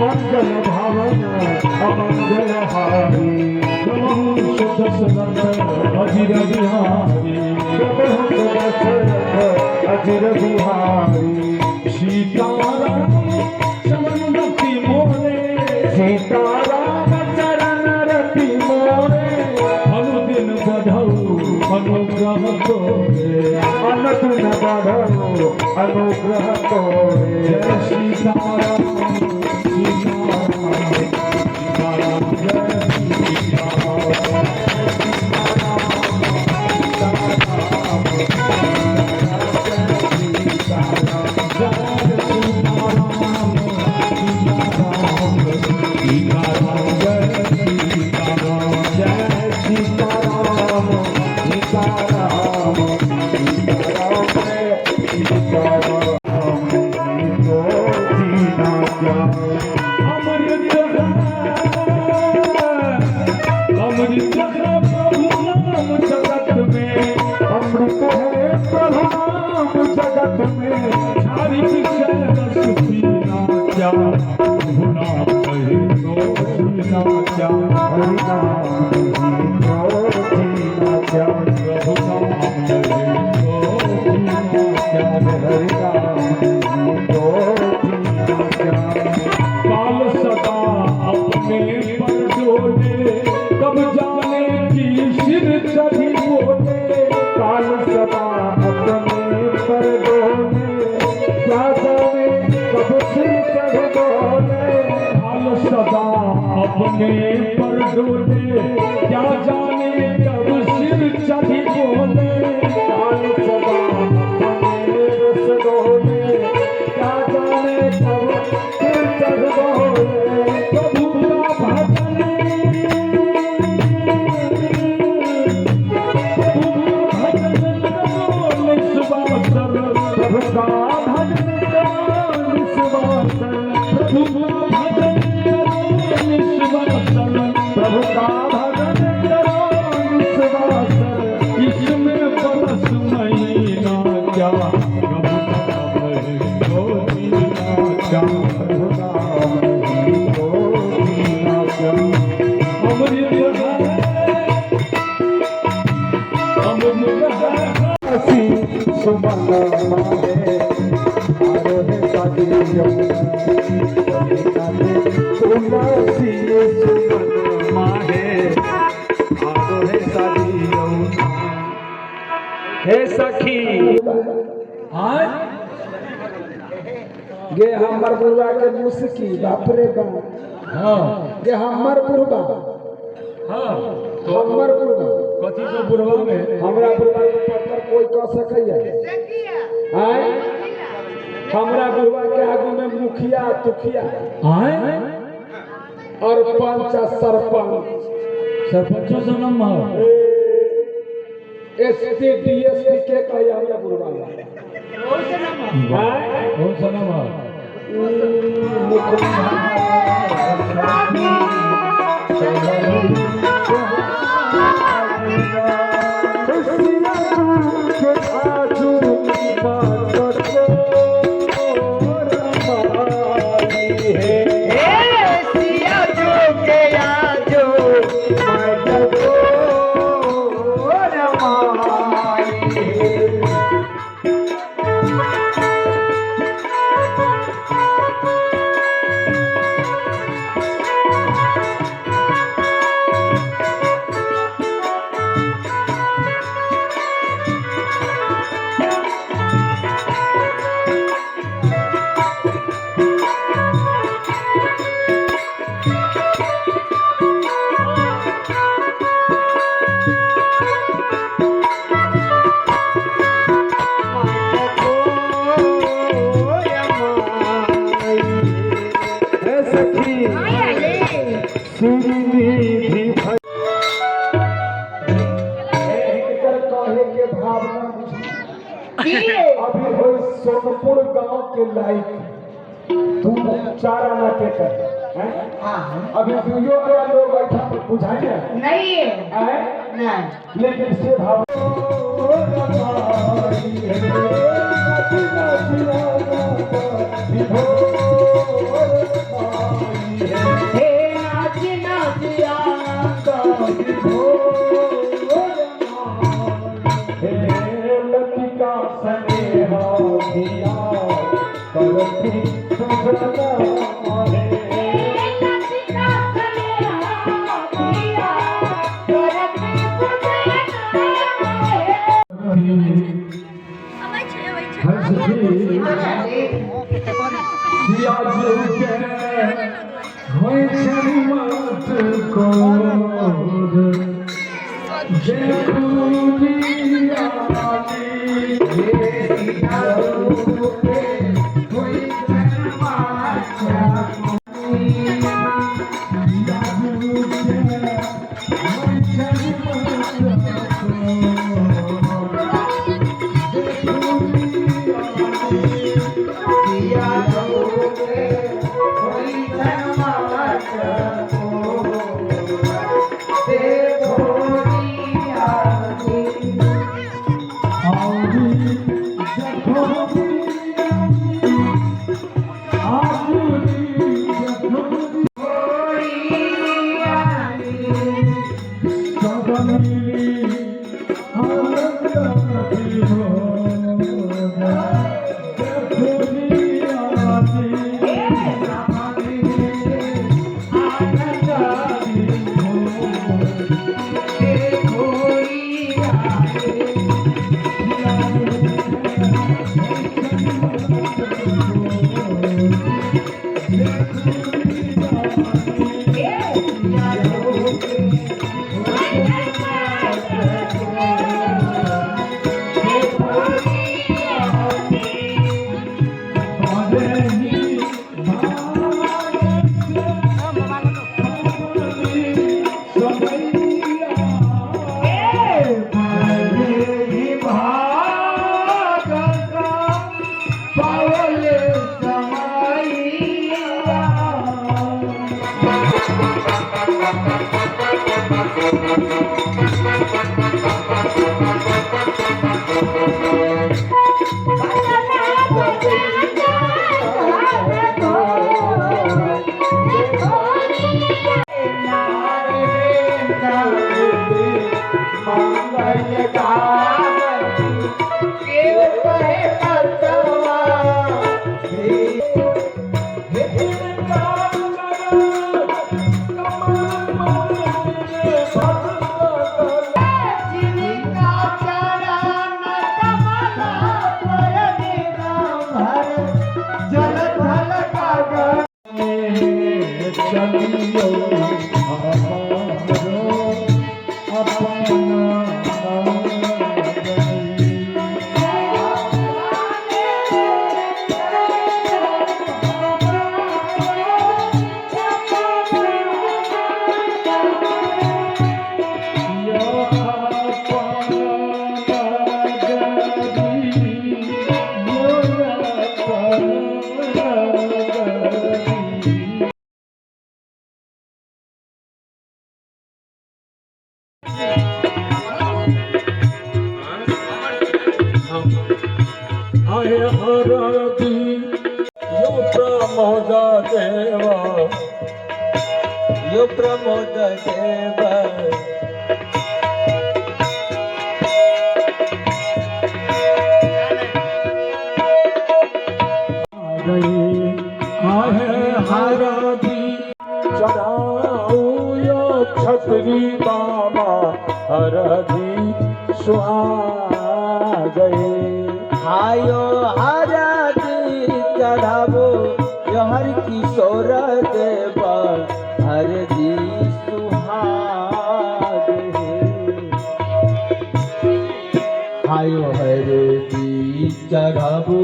मंगल भावन अमंगल हारी अजिर बिहारी अजिर बिहारी सीताराम चरण रति मोरे सीताराम चरण रति मोरे अनुदिन बढ़ऊ अनुग्रह तोरे अनुदिन बढ़ऊ अनुग्रह तोरे जय सीताराम अपने पर डोले क्या जाने कब सिर चढ़ी बोले काल सदा अपने रस डोले क्या जाने कब सिर चढ़ बोले प्रभु का भजन प्रभु का भजन प्रभु का भजन इसमें बरस महीना क्या प्रभु का क्या हे सखी गे हमर बुढ़वा के मुस्की बाप रे बाप हां गे हमर बुढ़वा हां हमर बुढ़वा कथि के बुढ़वा में हमरा बुढ़वा के पत्थर कोई कह सकैया हां हमरा बुढ़वा के आगू में मुखिया तुखिया हां और पंच सरपंच जन्म एसपी डीएसपी के कहिया हमरा बुढ़वा कौन सा नाम अभी हो सोनपुर गांव के लायक तू 4 आना के कर अभी दुइयो वाला लोग बैठा बुझाइए नहीं है नहीं लेकिन से भाव यो प्रमोद देव छतरी बाबा हरदी सुहा गए आयो हरदी चढ़ावो हर किशोर देव हरदी सुहाग आयो हरदी चढ़ावो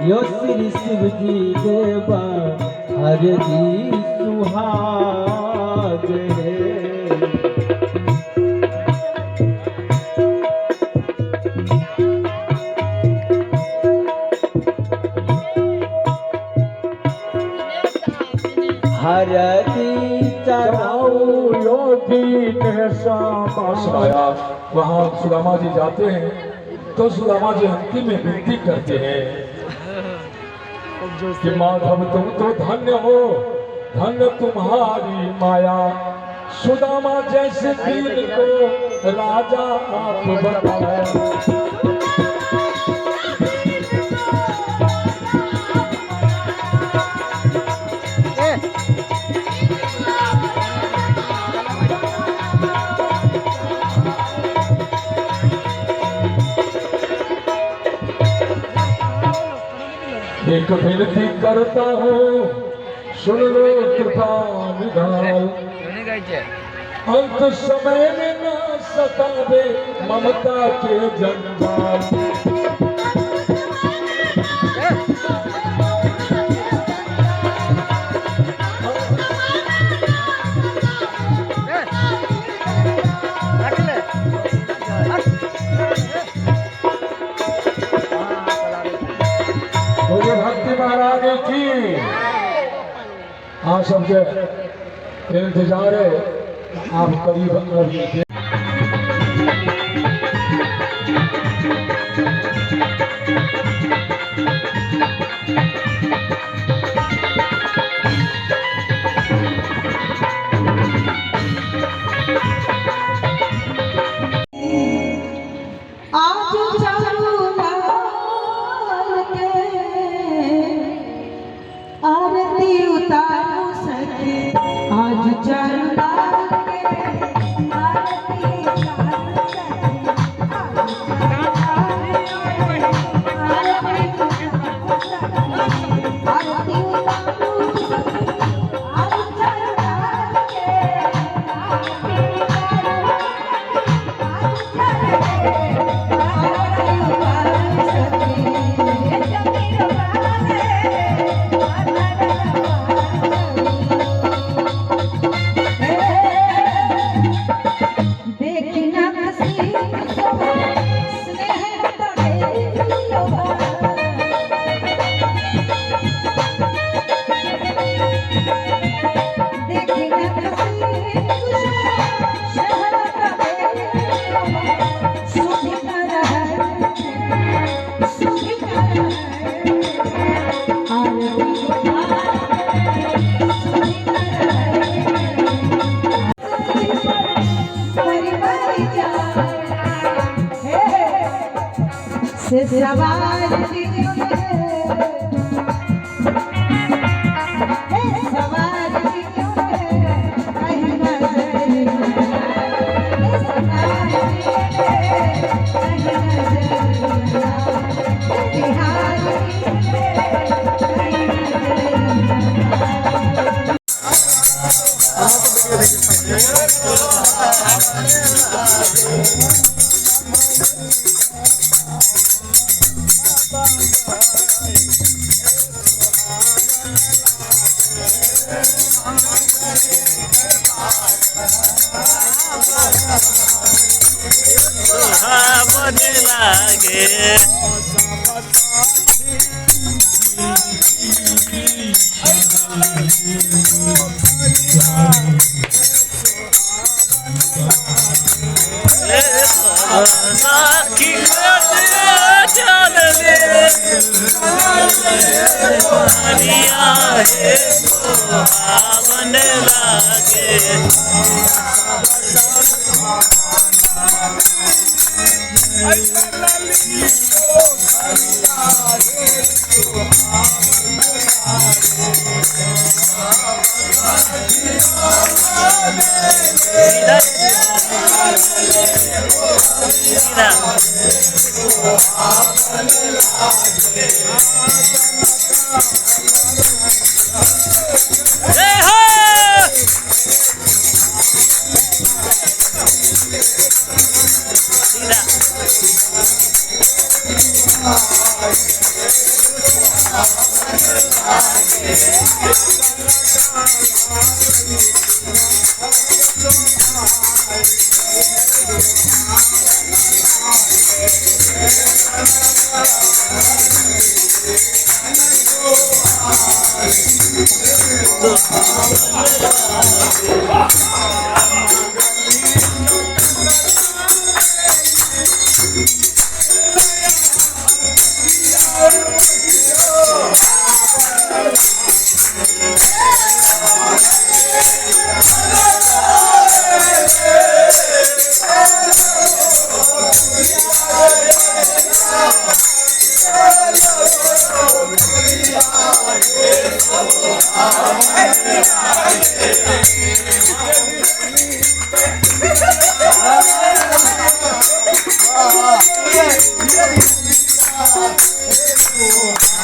यो श्री शिव जी देव हरदी सुहाग हरदी चढ़ाऊं योगी के समाया। वहाँ सुदामा जी जाते हैं तो सुदामा जी अंतिम में विनती करते हैं कि माधव तुम तो धन्य हो, धन्य तुम्हारी माया। सुदामा जैसे दीन को राजा आप बताओ। एक विनती करता हूँ सुन लो कृपा निधान। अंत समय में न सतावे ममता के जंजाल। भक्ति महाराज की आप सबके इंतजार है। आप करीब आरती उतारो सखी आज चारू लाल के आरती उतारो सखी आरती उतारो सखी आज चारू लाल के आरती उतारो से सवार सुहावन लागे साखी चल ले सुहावन लागे Thank you.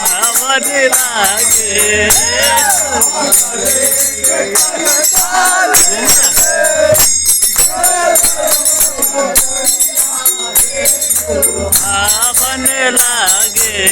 आवन लागे आवन लागे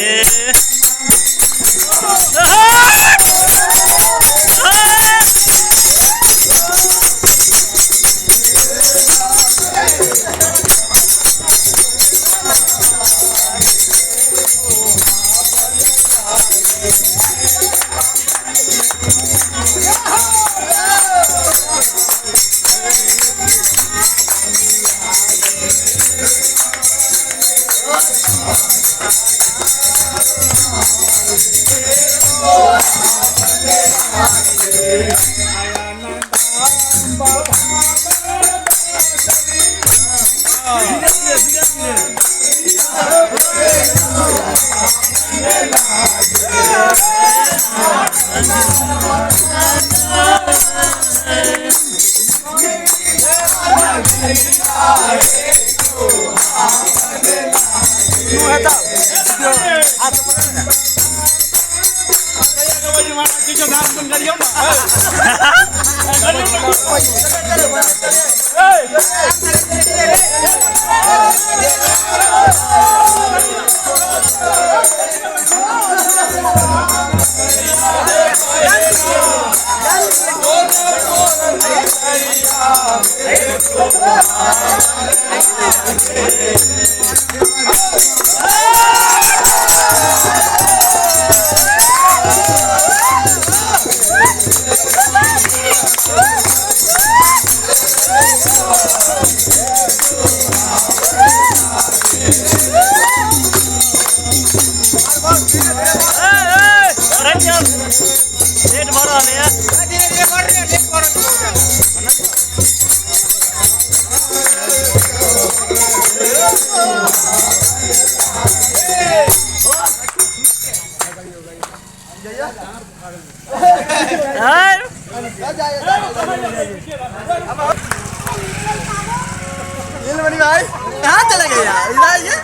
भाई कहाँ चले गए यार? इधर आइए।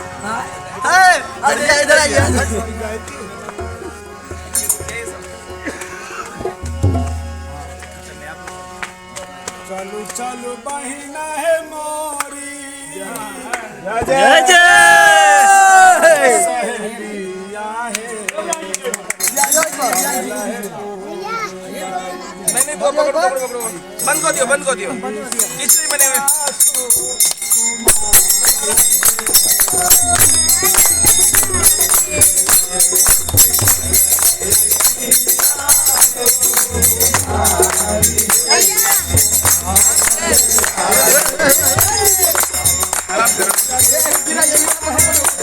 इधर आइए। चलू चलू बहिना है मोरी जय जय सहेलिया है नहीं बंद कर दियो किस नहीं बने हुए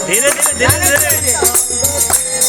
धीरे धीरे धीरे धीरे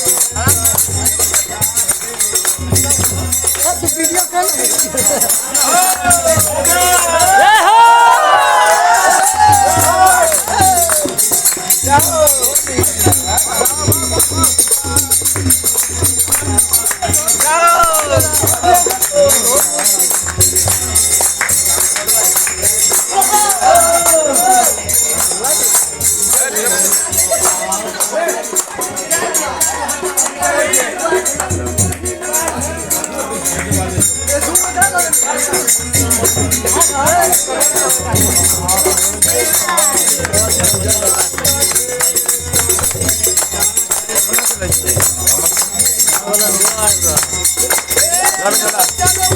चलो